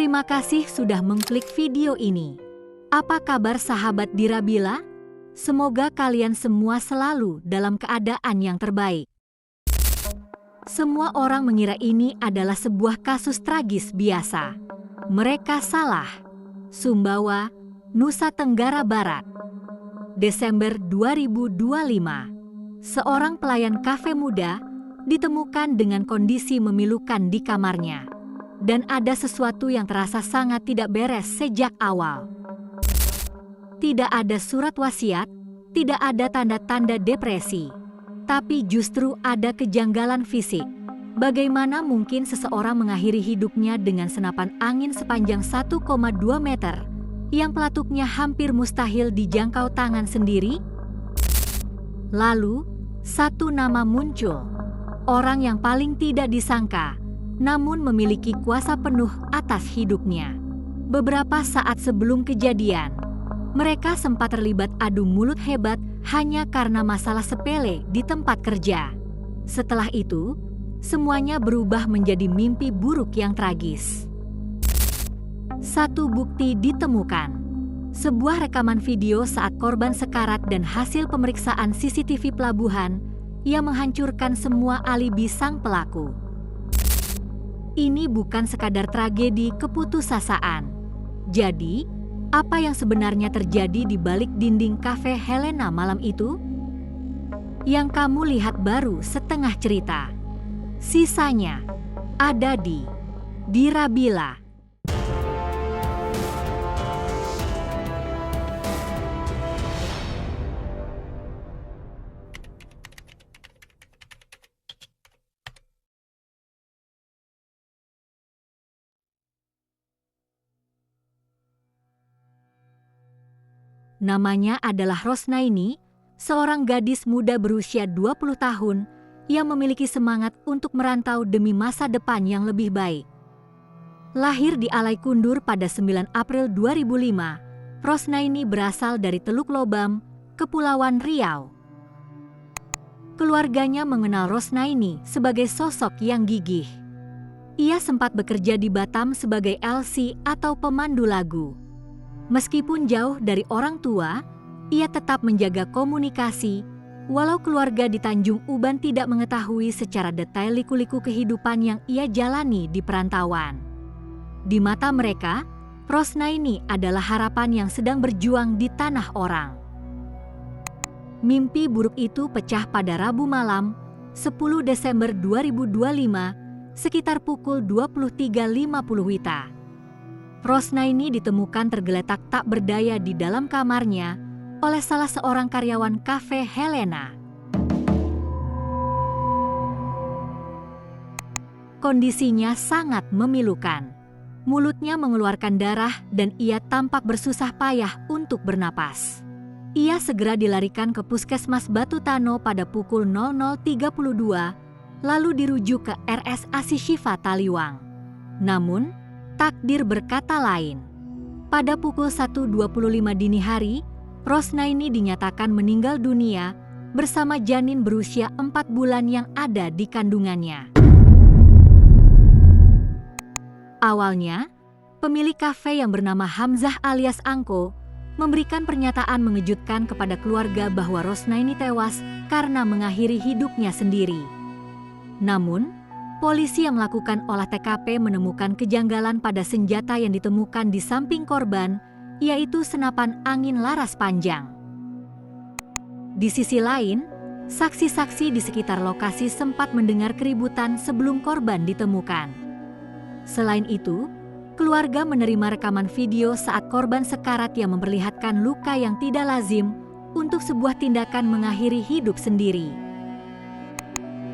Terima kasih sudah mengklik video ini. Apa kabar sahabat Dirabila? Semoga kalian semua selalu dalam keadaan yang terbaik. Semua orang mengira ini adalah sebuah kasus tragis biasa. Mereka salah. Sumbawa, Nusa Tenggara Barat. Desember 2025. Seorang pelayan kafe muda ditemukan dengan kondisi memilukan di kamarnya. Dan ada sesuatu yang terasa sangat tidak beres sejak awal. Tidak ada surat wasiat, tidak ada tanda-tanda depresi. Tapi justru ada kejanggalan fisik. Bagaimana mungkin seseorang mengakhiri hidupnya dengan senapan angin sepanjang 1,2 meter yang pelatuknya hampir mustahil dijangkau tangan sendiri? Lalu, satu nama muncul. Orang yang paling tidak disangka, namun memiliki kuasa penuh atas hidupnya. Beberapa saat sebelum kejadian, mereka sempat terlibat adu mulut hebat hanya karena masalah sepele di tempat kerja. Setelah itu, semuanya berubah menjadi mimpi buruk yang tragis. Satu bukti ditemukan. Sebuah rekaman video saat korban sekarat dan hasil pemeriksaan CCTV pelabuhan yang menghancurkan semua alibi sang pelaku. Ini bukan sekadar tragedi keputusasaan. Jadi, apa yang sebenarnya terjadi di balik dinding kafe Helena malam itu? Yang kamu lihat baru setengah cerita. Sisanya ada di Dirabila. Namanya adalah Rosnaini, seorang gadis muda berusia 20 tahun yang memiliki semangat untuk merantau demi masa depan yang lebih baik. Lahir di Alai Kundur pada 9 April 2005, Rosnaini berasal dari Teluk Lobam, Kepulauan Riau. Keluarganya mengenal Rosnaini sebagai sosok yang gigih. Ia sempat bekerja di Batam sebagai LC atau pemandu lagu. Meskipun jauh dari orang tua, ia tetap menjaga komunikasi, walau keluarga di Tanjung Uban tidak mengetahui secara detail liku-liku kehidupan yang ia jalani di perantauan. Di mata mereka, Rosnaini adalah harapan yang sedang berjuang di tanah orang. Mimpi buruk itu pecah pada Rabu malam, 10 Desember 2025, sekitar pukul 23.50 WITA. Rosnaini ditemukan tergeletak tak berdaya di dalam kamarnya oleh salah seorang karyawan kafe Helena. Kondisinya sangat memilukan. Mulutnya mengeluarkan darah dan ia tampak bersusah payah untuk bernapas. Ia segera dilarikan ke Puskesmas Batu Tano pada pukul 00.32, lalu dirujuk ke RS Asi Syifa Taliwang. Namun, takdir berkata lain. Pada pukul 1.25 dini hari, Rosnaini dinyatakan meninggal dunia bersama janin berusia 4 bulan yang ada di kandungannya. Awalnya, pemilik kafe yang bernama Hamzah alias Angko memberikan pernyataan mengejutkan kepada keluarga bahwa Rosnaini tewas karena mengakhiri hidupnya sendiri. Namun, polisi yang melakukan olah TKP menemukan kejanggalan pada senjata yang ditemukan di samping korban, yaitu senapan angin laras panjang. Di sisi lain, saksi-saksi di sekitar lokasi sempat mendengar keributan sebelum korban ditemukan. Selain itu, keluarga menerima rekaman video saat korban sekarat yang memperlihatkan luka yang tidak lazim untuk sebuah tindakan mengakhiri hidup sendiri.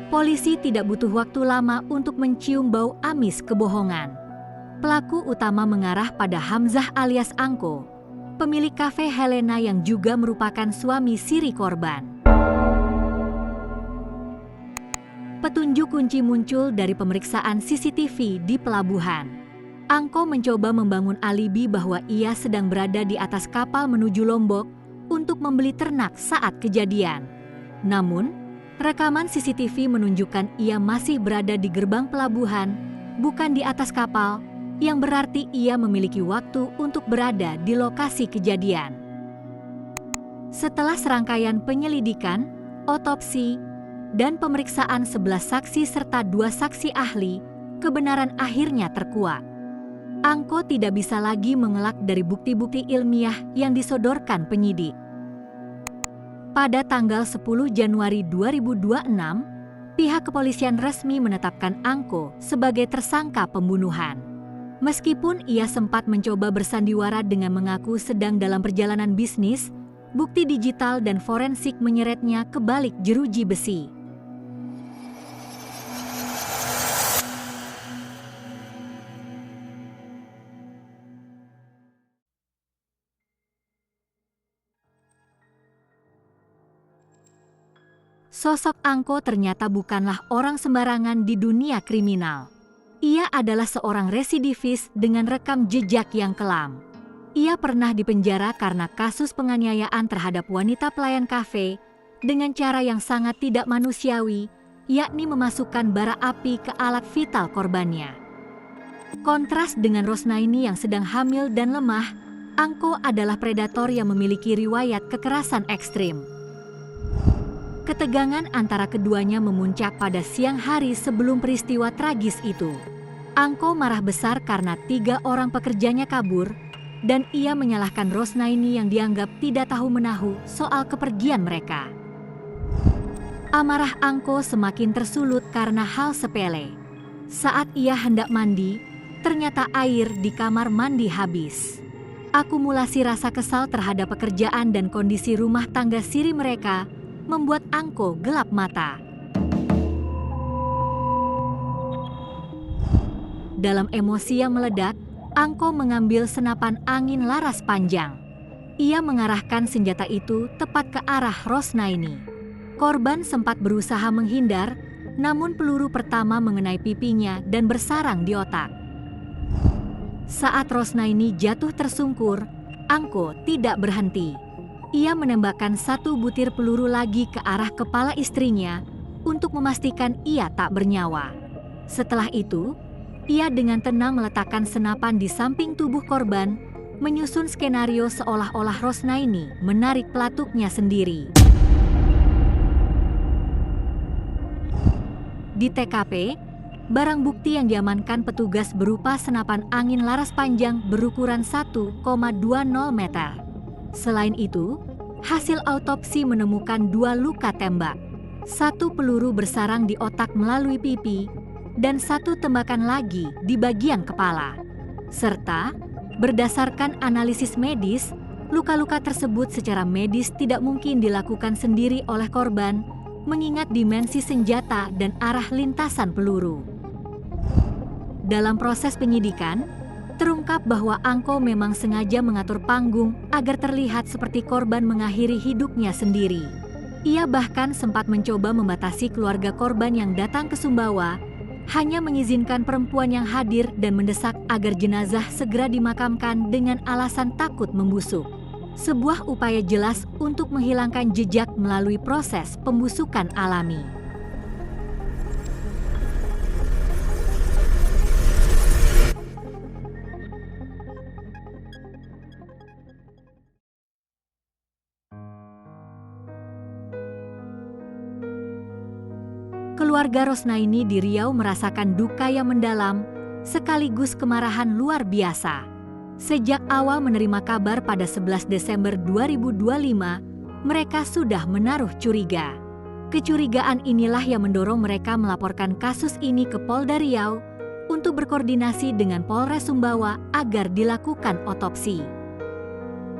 Polisi tidak butuh waktu lama untuk mencium bau amis kebohongan. Pelaku utama mengarah pada Hamzah alias Angko, pemilik kafe Helena yang juga merupakan suami siri korban. Petunjuk kunci muncul dari pemeriksaan CCTV di pelabuhan. Angko mencoba membangun alibi bahwa ia sedang berada di atas kapal menuju Lombok untuk membeli ternak saat kejadian. Namun, rekaman CCTV menunjukkan ia masih berada di gerbang pelabuhan, bukan di atas kapal, yang berarti ia memiliki waktu untuk berada di lokasi kejadian. Setelah serangkaian penyelidikan, otopsi, dan pemeriksaan 11 saksi serta 2 saksi ahli, kebenaran akhirnya terkuak. Angko tidak bisa lagi mengelak dari bukti-bukti ilmiah yang disodorkan penyidik. Pada tanggal 10 Januari 2026, pihak kepolisian resmi menetapkan Angko sebagai tersangka pembunuhan. Meskipun ia sempat mencoba bersandiwara dengan mengaku sedang dalam perjalanan bisnis, bukti digital dan forensik menyeretnya ke balik jeruji besi. Sosok Angko ternyata bukanlah orang sembarangan di dunia kriminal. Ia adalah seorang residivis dengan rekam jejak yang kelam. Ia pernah dipenjara karena kasus penganiayaan terhadap wanita pelayan kafe dengan cara yang sangat tidak manusiawi, yakni memasukkan bara api ke alat vital korbannya. Kontras dengan Rosnaini yang sedang hamil dan lemah, Angko adalah predator yang memiliki riwayat kekerasan ekstrim. Ketegangan antara keduanya memuncak pada siang hari sebelum peristiwa tragis itu. Angko marah besar karena 3 orang pekerjanya kabur, dan ia menyalahkan Rosnaini yang dianggap tidak tahu-menahu soal kepergian mereka. Amarah Angko semakin tersulut karena hal sepele. Saat ia hendak mandi, ternyata air di kamar mandi habis. Akumulasi rasa kesal terhadap pekerjaan dan kondisi rumah tangga siri mereka membuat Angko gelap mata. Dalam emosi yang meledak, Angko mengambil senapan angin laras panjang. Ia mengarahkan senjata itu tepat ke arah Rosnaini. Korban sempat berusaha menghindar, namun peluru pertama mengenai pipinya dan bersarang di otak. Saat Rosnaini jatuh tersungkur, Angko tidak berhenti. Ia menembakkan 1 butir peluru lagi ke arah kepala istrinya untuk memastikan ia tak bernyawa. Setelah itu, ia dengan tenang meletakkan senapan di samping tubuh korban, menyusun skenario seolah-olah Rosnaini menarik pelatuknya sendiri. Di TKP, barang bukti yang diamankan petugas berupa senapan angin laras panjang berukuran 1,20 meter. Selain itu, hasil autopsi menemukan 2 luka tembak. 1 peluru bersarang di otak melalui pipi, dan 1 tembakan lagi di bagian kepala. Serta, berdasarkan analisis medis, luka-luka tersebut secara medis tidak mungkin dilakukan sendiri oleh korban, mengingat dimensi senjata dan arah lintasan peluru. Dalam proses penyidikan, terungkap bahwa Angko memang sengaja mengatur panggung agar terlihat seperti korban mengakhiri hidupnya sendiri. Ia bahkan sempat mencoba membatasi keluarga korban yang datang ke Sumbawa, hanya mengizinkan perempuan yang hadir dan mendesak agar jenazah segera dimakamkan dengan alasan takut membusuk. Sebuah upaya jelas untuk menghilangkan jejak melalui proses pembusukan alami. Keluarga Rosnaini di Riau merasakan duka yang mendalam sekaligus kemarahan luar biasa. Sejak awal menerima kabar pada 11 Desember 2025, mereka sudah menaruh curiga. Kecurigaan inilah yang mendorong mereka melaporkan kasus ini ke Polda Riau untuk berkoordinasi dengan Polres Sumbawa agar dilakukan otopsi.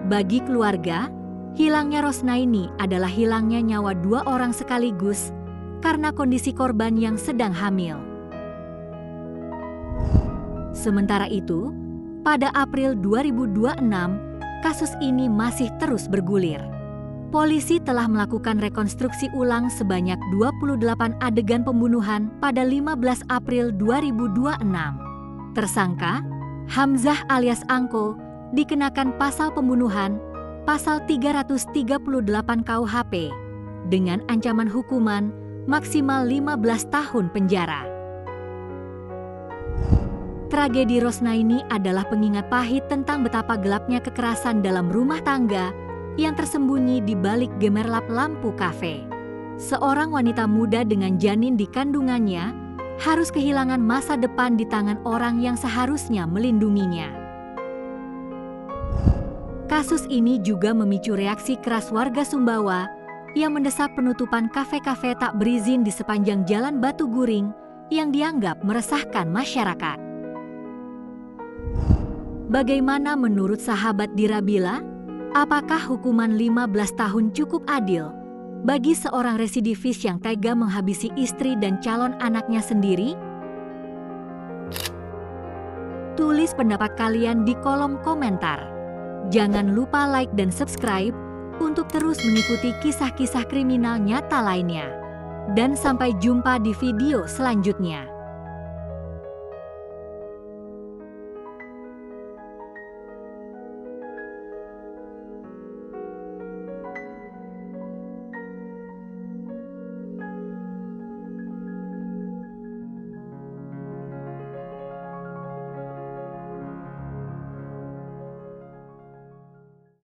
Bagi keluarga, hilangnya Rosnaini adalah hilangnya nyawa 2 orang sekaligus karena kondisi korban yang sedang hamil. Sementara itu, pada April 2026, kasus ini masih terus bergulir. Polisi telah melakukan rekonstruksi ulang sebanyak 28 adegan pembunuhan pada 15 April 2026. Tersangka, Hamzah alias Angko, dikenakan pasal pembunuhan, pasal 338 KUHP, dengan ancaman hukuman maksimal 15 tahun penjara. Tragedi Rosnaini adalah pengingat pahit tentang betapa gelapnya kekerasan dalam rumah tangga yang tersembunyi di balik gemerlap lampu kafe. Seorang wanita muda dengan janin di kandungannya harus kehilangan masa depan di tangan orang yang seharusnya melindunginya. Kasus ini juga memicu reaksi keras warga Sumbawa yang mendesak penutupan kafe-kafe tak berizin di sepanjang Jalan Batu Guring yang dianggap meresahkan masyarakat. Bagaimana menurut sahabat Dirabila? Apakah hukuman 15 tahun cukup adil bagi seorang residivis yang tega menghabisi istri dan calon anaknya sendiri? Tulis pendapat kalian di kolom komentar. Jangan lupa like dan subscribe untuk terus mengikuti kisah-kisah kriminal nyata lainnya. Dan sampai jumpa di video selanjutnya.